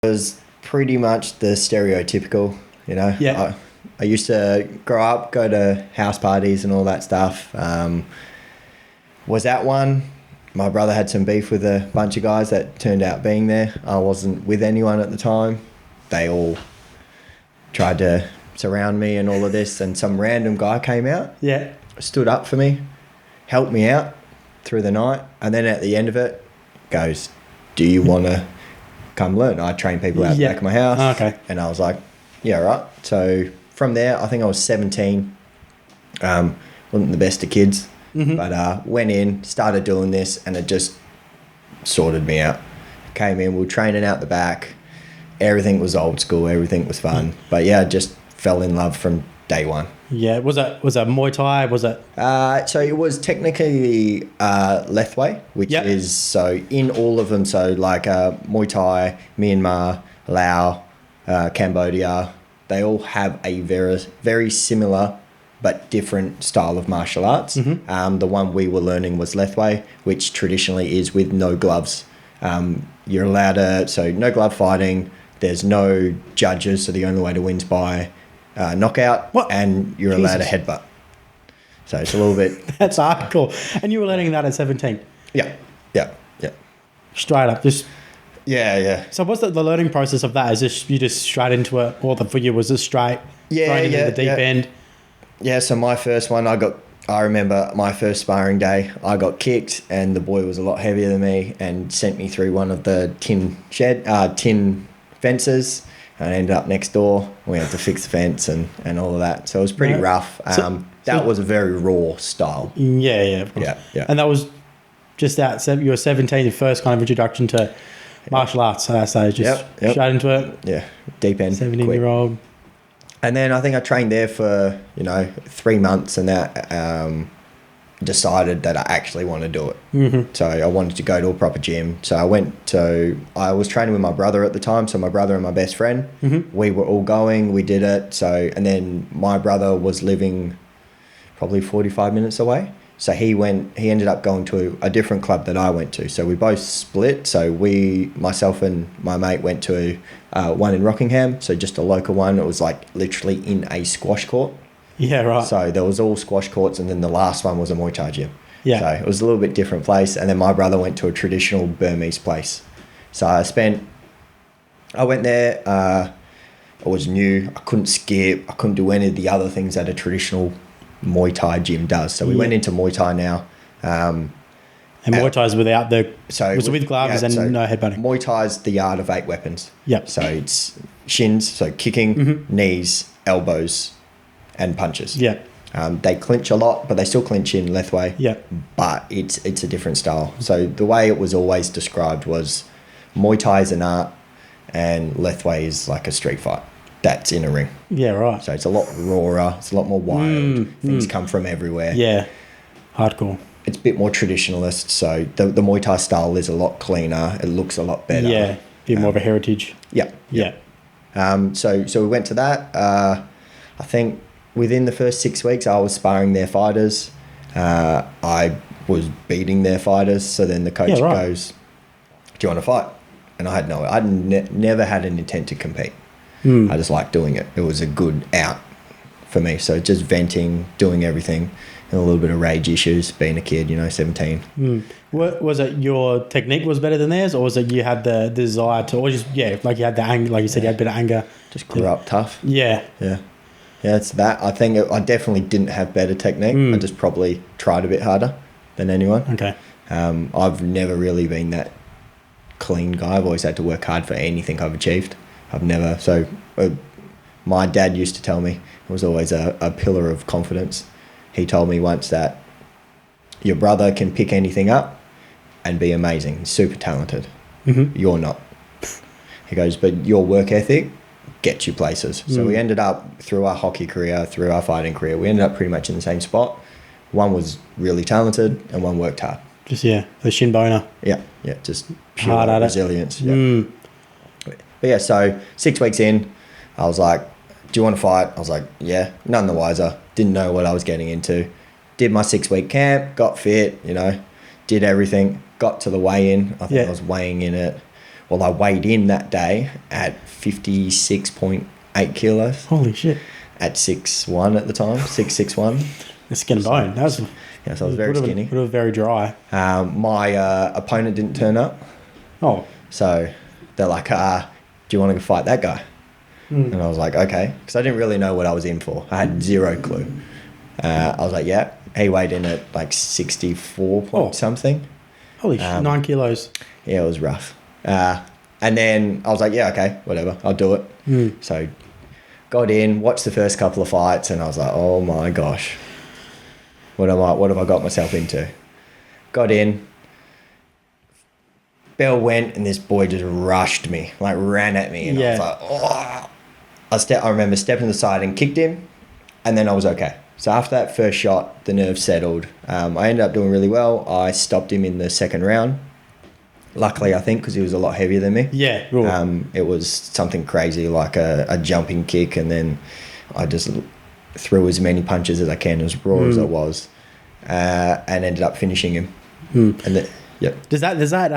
was pretty much the stereotypical, you know. Yeah. I used to grow up, go to house parties and all that stuff. Was at one. My brother had some beef with a bunch of guys that turned out being there. I wasn't with anyone at the time. They all tried to surround me and all of this, and some random guy came out, Yeah. stood up for me, helped me out through the night, and then at the end of it goes, do you want to come learn? I train people out the back of my house. Oh, okay. And I was like, yeah, right. So from there, I think I was 17. Wasn't the best of kids, but went in, started doing this, and it just sorted me out. Came in, we were training out the back. Everything was old school. Everything was fun. But yeah, just fell in love from day one. Yeah. Was it Muay Thai? Was it? So it was technically Lethwei, which Yep. is so in all of them. So like Muay Thai, Myanmar, Laos, Cambodia, they all have a very similar but different style of martial arts. The one we were learning was Lethwei, which traditionally is with no gloves. You're allowed so no glove fighting. There's no judges, so the only way to win's by knockout. What? And you're allowed a headbutt. So it's a little bit... That's hardcore. And you were learning that at 17? Yeah. Straight up, just... Yeah. So what's the learning process of that? Is this you just straight into it, or for you was this straight thrown into the deep end? Yeah, so my first one, I remember my first sparring day, I got kicked and the boy was a lot heavier than me and sent me through one of the tin fences, and I ended up next door. We had to fix the fence and all of that. So it was pretty rough. That was a very raw style. Yeah, of course. Yeah. And that was just that, you were 17, your first kind of introduction to martial arts at that stage, just straight into it. Yeah, deep end. 17-year-old. And then I think I trained there for, 3 months, and that decided that I actually want to do it. So I wanted to go to a proper gym. So I was training with my brother at the time. So my brother and my best friend, we were all going, we did it. So, and then my brother was living probably 45 minutes away. So he ended up going to a different club that I went to. So we both split. So myself and my mate went to one in Rockingham. So just a local one. It was like literally in a squash court. Yeah, right. So there was all squash courts, and then the last one was a Muay Thai gym. Yeah. So it was a little bit different place. And then my brother went to a traditional Burmese place. So I went there. I was new. I couldn't skip. I couldn't do any of the other things that a traditional Muay Thai gym does. So we went into Muay Thai now. And Muay Thai is without with gloves and no headbutting. Muay Thai is the art of 8 weapons. Yep. So it's shins, so kicking, knees, elbows, and punches. Yeah. They clinch a lot, but they still clinch in Lethwei. Yeah. But it's a different style. So the way it was always described was Muay Thai is an art and Lethwei is like a street fight. That's in a ring. Yeah, right. So it's a lot rawer. It's a lot more wild. Things come from everywhere. Yeah. Hardcore. It's a bit more traditionalist. So the Muay Thai style is a lot cleaner. It looks a lot better. Yeah. A bit more of a heritage. Yeah. So we went to that. I think within the first 6 weeks, I was sparring their fighters. I was beating their fighters. So then the coach goes, do you want to fight? And I'd never had an intent to compete. I just liked doing it. It was a good out for me. So just venting, doing everything, and a little bit of rage issues, being a kid, 17. Was it your technique was better than theirs, or was it you had the desire to, or just, like you had the anger, like you said, you had a bit of anger? Just grew up tough. Yeah. Yeah, it's that. I think I definitely didn't have better technique. I just probably tried a bit harder than anyone. Okay. I've never really been that clean guy. I've always had to work hard for anything I've achieved. My dad used to tell me, it was always a pillar of confidence. He told me once that your brother can pick anything up and be amazing, he's super talented. You're not. He goes, but your work ethic gets you places. So we ended up, through our hockey career, through our fighting career, we ended up pretty much in the same spot. One was really talented and one worked hard. Just, the shin boner. Yeah, just pure hard at resilience. Yeah. But yeah, so 6 weeks in, I was like, do you want to fight? I was like, yeah, none the wiser. Didn't know what I was getting into. Did my 6 week camp, got fit, did everything. Got to the weigh-in. I think I was weighing in at Well, I weighed in that day at 56.8 kilos Holy shit. at 6'1" at the time, 6'1". The skin and bone. That was, Yeah, so I was very skinny. Would have been very dry. My opponent didn't turn up. Oh. So they're like, do you want to fight that guy? And I was like, okay. Because I didn't really know what I was in for. I had zero clue. I was like, yeah. He weighed in at like 64 point something. Holy shit. 9 kilos. Yeah, it was rough. And then I was like, yeah, okay, whatever. I'll do it. So got in, watched the first couple of fights, and I was like, oh my gosh. What have I got myself into? Got in. Bell went, and this boy just rushed me, like ran at me. And I was like, oh. I remember stepping to the side and kicked him, and then I was okay. So after that first shot, the nerves settled. I ended up doing really well. I stopped him in the second round. Luckily, I think, because he was a lot heavier than me. Yeah. Cool. It was something crazy, like a jumping kick, and then I just threw as many punches as I can, as raw as I was, and ended up finishing him. And yep. Does that